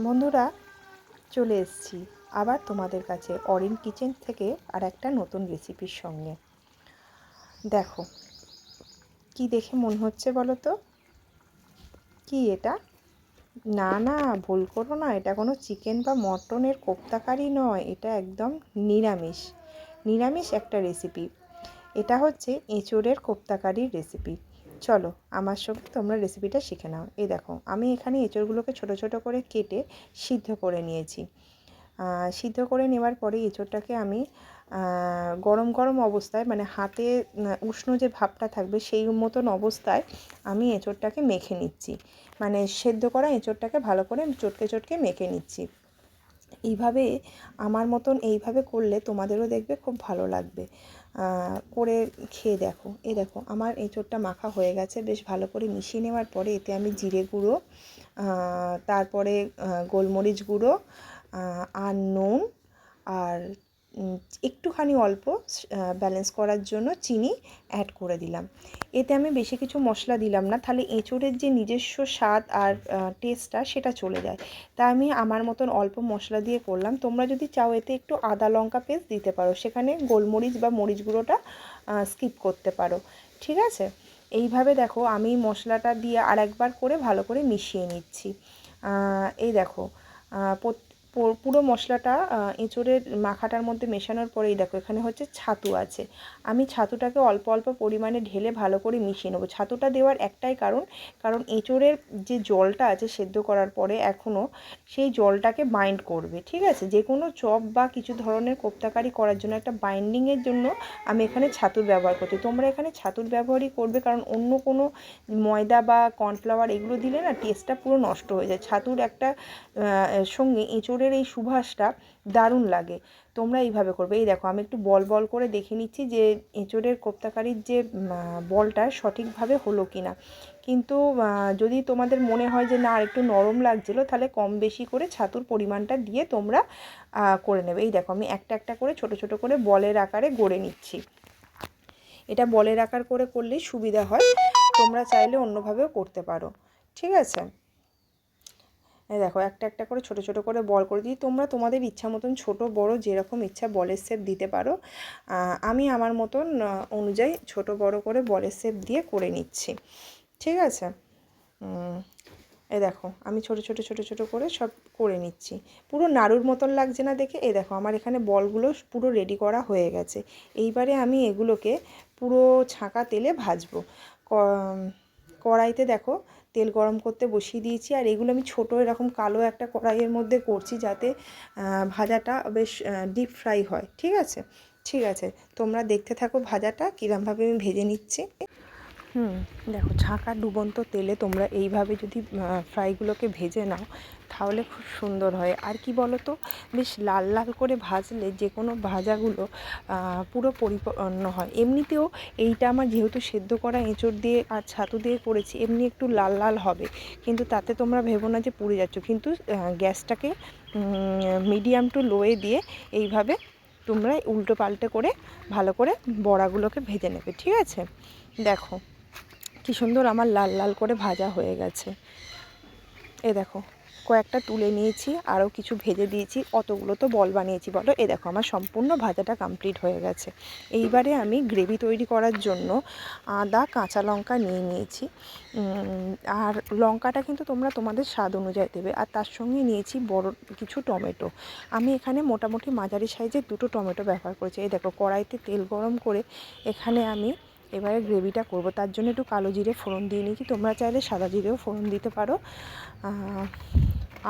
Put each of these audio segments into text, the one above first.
বন্ধুরা, চলে এসেছি আবার তোমাদের কাছে অরিন কিচেন থেকে আর একটা নতুন রেসিপির সঙ্গে। দেখো কি দেখে মনে হচ্ছে বলো তো, কি এটা? না না, ভুল করো না, এটা কোনো চিকেন বা মটনের কোপ্তাকারি নয়, এটা একদম নিরামিষ নিরামিষ একটা রেসিপি। এটা হচ্ছে এঁচোড়ের কোপ্তাকারির রেসিপি। চলো আমার সঙ্গে তোমরা রেসিপিটা শিখে নাও। এই দেখো, আমি এখানে এঁচোড়গুলোকে ছোট ছোট করে কেটে সিদ্ধ করে নিয়েছি। সিদ্ধ করে নেওয়ার পরে এঁচোড়টাকে আমি গরম গরম অবস্থায়, মানে হাতে উষ্ণ যে ভাবটা থাকবে সেই মতন অবস্থায় আমি এঁচোড়টাকে মেখে নিচ্ছি। মানে সেদ্ধ করা এঁচোড়টাকে ভালো করে চটকে চটকে মেখে নিচ্ছি। এইভাবে আমার মতন এইভাবে করলে তোমাদেরও দেখবে খুব ভালো লাগবে। করে খেয়ে দেখো। এই দেখো, আমার এঁচোড়টা মাখা হয়ে গেছে। বেশ ভালো করে মিশিয়ে নেওয়ার পরে এতে আমি জিরে গুঁড়ো, তারপরে গোলমরিচ গুঁড়ো, আর নুন, আর একটুখানি অল্প ব্যালেন্স করার জন্য চিনি অ্যাড করে দিলাম। এতে আমি বেশি কিছু মশলা দিলাম না, তাহলে এঁচোড়ের যে নিজস্ব স্বাদ আর টেস্টটা সেটা চলে যায়। তাই আমি আমার মতন অল্প মশলা দিয়ে করলাম। তোমরা যদি চাও এতে একটু আদা লঙ্কা পেস্ট দিতে পারো, সেখানে গোলমরিচ বা মরিচ গুঁড়োটা স্কিপ করতে পারো। ঠিক আছে? এইভাবে দেখো আমি মশলাটা দিয়ে আর একবার করে ভালো করে মিশিয়ে নিচ্ছি। এই দেখো, পুরো মশলাটা এঁচোড়ের মাখাটার মধ্যে মেশানোর পরেই দেখো এখানে হচ্ছে ছাতু আছে। আমি ছাতুটাকে অল্প অল্প পরিমাণে ঢেলে ভালো করে মিশিয়ে নেবো। ছাতুটা দেওয়ার একটাই কারণ এঁচোড়ের যে জলটা আছে সেদ্ধ করার পরে এখনও সেই জলটাকে বাইন্ড করবে। ঠিক আছে? যে কোনো চপ বা কিছু ধরনের কোপ্তাকারি করার জন্য একটা বাইন্ডিংয়ের জন্য আমি এখানে ছাতুর ব্যবহার করছি। তোমরা এখানে ছাতুর ব্যবহারই করবে, কারণ অন্য কোনো ময়দা বা কর্নফ্লাওয়ার এগুলো দিলে না টেস্টটা পুরো নষ্ট হয়ে যায়। ছাতুর একটা সঙ্গে এঁচোড়ের এই সুবাসটা দারুণ লাগে। তোমরা এইভাবে করবে। এই দেখো, আমি একটু বল বল করে দেখে নিচ্ছি যে এঁচোড়ের কোপ্তাকারির যে বলটা সঠিকভাবে হলো কি না। কিন্তু যদি তোমাদের মনে হয় যে না আর একটু নরম লাগছিলো, তাহলে কম বেশি করে ছাতুর পরিমাণটা দিয়ে তোমরা করে নেবে। এই দেখো, আমি একটা একটা করে ছোট ছোট করে বলের আকারে গড়ে নিচ্ছি। এটা বলের আকার করে করলেই সুবিধা হয়, তোমরা চাইলে অন্যভাবেও করতে পারো। ঠিক আছে? এই দেখো, একটা একটা করে ছোট ছোট করে বল করে দিই। তোমরা তোমাদের ইচ্ছা মতন ছোট বড় যেরকম ইচ্ছা বলের শেপ দিতে পারো। আমি আমার মতন অনুযায়ী ছোট বড় করে বলের শেপ দিয়ে করে নিচ্ছি। ঠিক আছে? এই দেখো, আমি ছোট ছোট ছোট ছোট করে সব করে নিচ্ছি। পুরো নাড়ুর মতন লাগছে না দেখে? এই দেখো, আমার এখানে বলগুলো পুরো রেডি করা হয়ে গেছে। এইবারে আমি এগুলোকে পুরো ছাঁকা তেলে ভাজবো। কড়াইতে দেখো তেল গরম করতে বসিয়ে দিয়েছি, আর এগুলো আমি ছোটো এরকম কালো একটা কড়াইয়ের মধ্যে করছি, যাতে ভাজাটা বেশ ডিপ ফ্রাই হয়। ঠিক আছে? ঠিক আছে, তোমরা দেখতে থাকো ভাজাটা কীরমভাবে আমি ভেজে নিচ্ছি। দেখো, ছাঁকা ডুবন্ত তেলে তোমরা এইভাবে যদি ফ্রাইগুলোকে ভেজে নাও তাহলে খুব সুন্দর হয়। আর কি বলো তো, বেশ লাল লাল করে ভাজলে যে কোনো ভাজাগুলো পুরো পরিপূর্ণ হয়। এমনিতেও এইটা আমার যেহেতু সেদ্ধ করা এঁচোড় দিয়ে আর ছাতু দিয়ে করেছি, এমনি একটু লাল লাল হবে, কিন্তু তাতে তোমরা ভেবো না যে পুড়ে যাচ্ছ। কিন্তু গ্যাসটাকে মিডিয়াম টু লোয়ে দিয়ে এইভাবে তোমরা উল্টো পাল্টে করে ভালো করে বড়াগুলোকে ভেজে নেবে। ঠিক আছে? দেখো কি সুন্দর আমার লাল লাল করে ভাজা হয়ে গেছে। এ দেখো, কয়েকটা তুলে নিয়েছি, আরও কিছু ভেজে দিয়েছি। অতগুলো তো বল বানিয়েছি বলো। এ দেখো, আমার সম্পূর্ণ ভাজাটা কমপ্লিট হয়ে গেছে। এইবারে আমি গ্রেভি তৈরি করার জন্য আদা কাঁচা লঙ্কা নিয়ে নিয়েছি। আর লঙ্কাটা কিন্তু তোমরা তোমাদের স্বাদ অনুযায়ী দেবে। আর তার সঙ্গে নিয়েছি বড় কিছু টমেটো। আমি এখানে মোটামুটি মাঝারি সাইজের 2টো টমেটো ব্যবহার করেছি। এই দেখো, কড়াইতে তেল গরম করে এখানে আমি এবারে গ্রেভিটা করব। তার জন্য একটু কালো জিরে ফোড়ন দিয়ে নিয়েছি। তোমরা চাইলে সাদা জিরেও ফোড়ন দিতে পারো।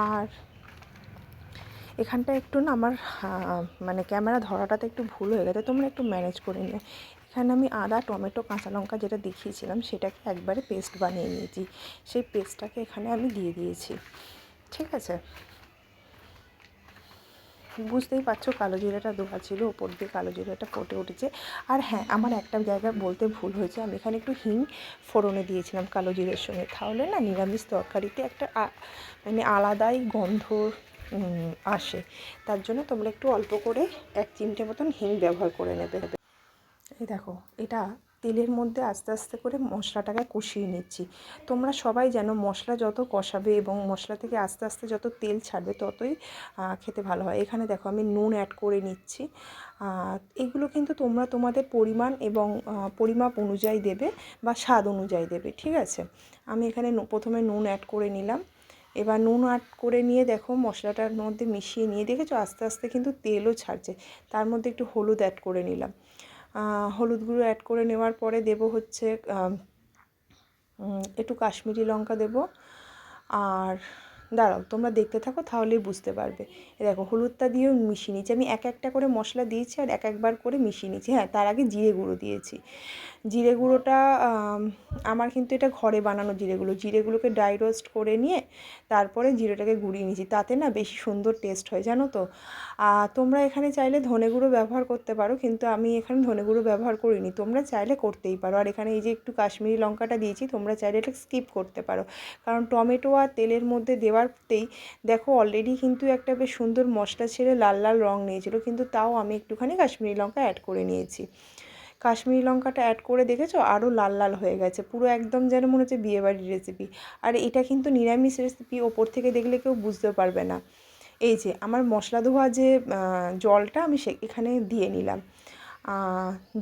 আর এখানটা একটু না আমার মানে ক্যামেরা ধরাটাতে একটু ভুল হয়ে গেছে, তোমরা একটু ম্যানেজ করে নিও। এখানে আমি আদা টমেটো কাঁচা লঙ্কা যেটা দেখিয়েছিলাম সেটাকে একবারে পেস্ট বানিয়ে নিয়েছি। সেই পেস্টটাকে এখানে আমি দিয়ে দিয়েছি। ঠিক আছে? বুঝতেই পারছো কালো জিরাটা দেওয়া ছিল, ওপর দিয়ে কালো জিরাটা ফুটে উঠেছে। আর হ্যাঁ, আমার একটা জায়গায় বলতে ভুল হয়েছে, আমি এখানে একটু হিং ফোড়নে দিয়েছিলাম কালো জিরের সঙ্গে। তাহলে না নিরামিষ তরকারিতে একটা মানে আলাদাই গন্ধ আসে। তার জন্য তোমরা একটু অল্প করে 1 চিমটে মতন হিং ব্যবহার করে নেবে। এই দেখো, এটা তেলের মধ্যে আস্তে আস্তে করে মশলাটাকে কষিয়ে নিচ্ছি। তোমরা সবাই জানো মশলা যত কষাবে এবং মশলা থেকে আস্তে আস্তে যত তেল ছাড়বে ততই খেতে ভালো হয়। এখানে দেখো আমি নুন অ্যাড করে নিচ্ছি। এগুলো কিন্তু তোমরা তোমাদের পরিমাণ এবং পরিমাপ অনুযায়ী দেবে বা স্বাদ অনুযায়ী দেবে, ঠিক আছে। আমি এখানে প্রথমে নুন অ্যাড করে নিলাম। এবার নুন অ্যাড করে নিয়ে দেখো মশলাটার মধ্যে মিশিয়ে নিয়ে দেখেছো আস্তে আস্তে কিন্তু তেলও ছাড়ছে। তার মধ্যে একটু হলুদ অ্যাড করে নিলাম। হলুদ গুঁড়ো অ্যাড করে নেওয়ার পরে দেব হচ্ছে একটু কাশ্মীরি লঙ্কা দেব। আর দাঁড়াও তোমরা দেখতে থাকো তাহলেই বুঝতে পারবে। দেখো হলুদটা দিয়েও মিশিয়ে নিচ্ছি। আমি এক একটা করে মশলা দিয়েছি আর এক একবার করে মিশিয়ে নিচ্ছি। হ্যাঁ, তার আগে জিরে গুঁড়ো দিয়েছি। জিরে গুঁড়োটা আমার কিন্তু এটা ঘরে বানানো জিরেগুলোকে ড্রাই রোস্ট করে নিয়ে তারপরে জিরেটাকে গুঁড়িয়ে নিয়েছি। তাতে না বেশি সুন্দর টেস্ট হয় জানো তো। তোমরা এখানে চাইলে ধনে গুঁড়ো ব্যবহার করতে পারো, কিন্তু আমি এখানে ধনে গুঁড়ো ব্যবহার করিনি। তোমরা চাইলে করতেই পারো। আর এখানে এই যে একটু কাশ্মীরি লঙ্কাটা দিয়েছি, তোমরা চাইলে এটা স্কিপ করতে পারো, কারণ টমেটো আর তেলের মধ্যে দেওয়ারতেই দেখো অলরেডি কিন্তু একটা বেশ সুন্দর মশলা ছেড়ে লাল লাল রঙ নিয়েছিল, কিন্তু তাও আমি একটুখানি কাশ্মীরি লঙ্কা অ্যাড করে নিয়েছি। কাশ্মীরি লঙ্কাটা অ্যাড করে দেখেছো আরও লাল লাল হয়ে গেছে, পুরো একদম যেন মনে হচ্ছে বিয়েবাড়ির রেসিপি। আর এটা কিন্তু নিরামিষ রেসিপি, ওপর থেকে দেখলে কেউ বুঝতে পারবে না। এই যে আমার মশলা ধোয়া যে জলটা আমি এখানে দিয়ে নিলাম।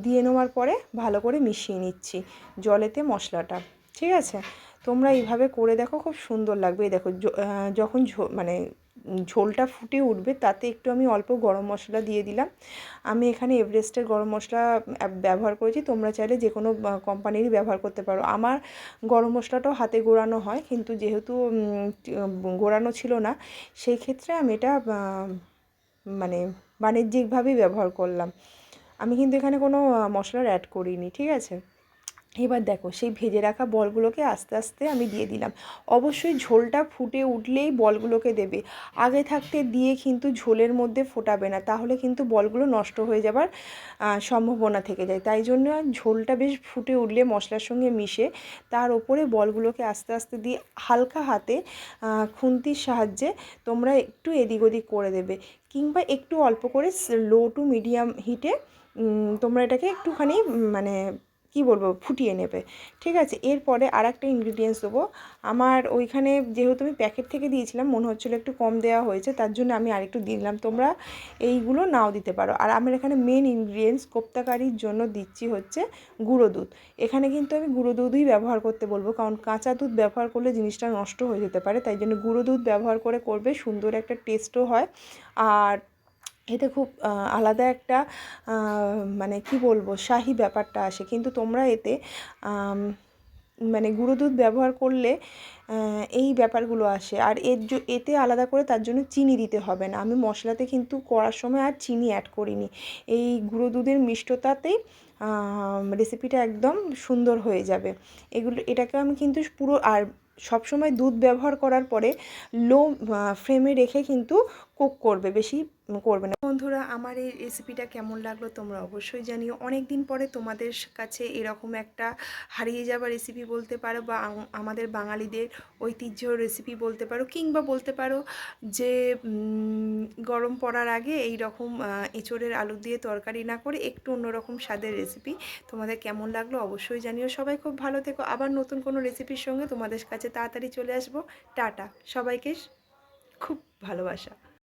দিয়ে নেওয়ার পরে ভালো করে মিশিয়ে নিচ্ছি জলেতে মশলাটা, ঠিক আছে। তোমরা এইভাবে করে দেখো, খুব সুন্দর লাগবে। এই দেখো যখন মানে ঝোলটা ফুটে উঠবে তাতে একটু আমি অল্প গরম মশলা দিয়ে দিলাম। আমি এখানে এভারেস্টের গরম মশলা ব্যবহার করেছি, তোমরা চাইলে যে কোনো কোম্পানিরই ব্যবহার করতে পারো। আমার গরম মশলাটাও হাতে গোড়ানো হয়, কিন্তু যেহেতু গোড়ানো ছিল না সেই ক্ষেত্রে আমি এটা মানে বাণিজ্যিকভাবেই ব্যবহার করলাম। আমি কিন্তু এখানে কোনো মশলার অ্যাড করিনি, ঠিক আছে। এবার দেখো সেই ভেজে রাখা বলগুলোকে আস্তে আস্তে আমি দিয়ে দিলাম। অবশ্যই ঝোলটা ফুটে উঠলেই বলগুলোকে দেবে, আগে থাকতে দিয়ে কিন্তু ঝোলের মধ্যে ফোটাবে না, তাহলে কিন্তু বলগুলো নষ্ট হয়ে যাবার সম্ভাবনা থেকে যায়। তাই জন্য ঝোলটা বেশ ফুটে উঠলে মশলার সঙ্গে মিশে তার ওপরে বলগুলোকে আস্তে আস্তে দিয়ে হালকা হাতে খুন্তির সাহায্যে তোমরা একটু এদিক ওদিক করে দেবে, কিংবা একটু অল্প করে লো টু মিডিয়াম হিটে তোমরা এটাকে একটুখানি মানে কি বলবো ফুটিয়ে নেবে, ঠিক আছে। এরপরে আর একটা ইনগ্রিডিয়েন্টস দেবো। আমার ওইখানে যেহেতু আমি প্যাকেট থেকে দিয়েছিলাম মনে হচ্ছিলো একটু কম দেওয়া হয়েছে, তার জন্য আমি আরেকটু দিলাম। তোমরা এইগুলো নাও দিতে পারো। আর আমার এখানে মেন ইনগ্রিডিয়েন্টস কোপ্তা কারির জন্য দিচ্ছি হচ্ছে গুঁড়ো দুধ। এখানে কিন্তু আমি গুঁড়ো দুধই ব্যবহার করতে বলবো, কারণ কাঁচা দুধ ব্যবহার করলে জিনিসটা নষ্ট হয়ে যেতে পারে, তাই জন্য গুঁড়ো দুধ ব্যবহার করে করবে, সুন্দর একটা টেস্টও হয়। আর এতে খুব আলাদা একটা মানে কি বলবো শাহি ব্যাপারটা আসে। কিন্তু তোমরা এতে মানে গুঁড়ো দুধ ব্যবহার করলে এই ব্যাপারগুলো আসে। আর এতে আলাদা করে তার জন্য চিনি দিতে হবে না। আমি মশলাতে কিন্তু করার সময় আর চিনি অ্যাড করিনি, এই গুঁড়ো দুধের মিষ্টতাতেই রেসিপিটা একদম সুন্দর হয়ে যাবে। এটাকে আমি কিন্তু পুরো আর সবসময় দুধ ব্যবহার করার পরে লো ফ্লেমে রেখে কিন্তু কুক করবে, বেশি করবে না। বন্ধুরা আমার এই রেসিপিটা কেমন লাগলো তোমরা অবশ্যই জানিও। অনেক দিন পরে তোমাদের কাছে এরকম একটা হারিয়ে যাওয়া রেসিপি বলতে পারো, বা আমাদের বাঙালিদের ঐতিহ্য রেসিপি বলতে পারো, কিংবা বলতে পারো যে গরম পড়ার আগে এই রকম এঁচোড়ের আলু দিয়ে তরকারি না করে একটু অন্যরকম স্বাদের রেসিপি তোমাদের কেমন লাগলো অবশ্যই জানিও। সবাই খুব ভালো থেকো, আবার নতুন কোনো রেসিপির সঙ্গে তোমাদের কাছে তাড়াতাড়ি চলে আসবো। টাটা, সবাইকে খুব ভালোবাসা।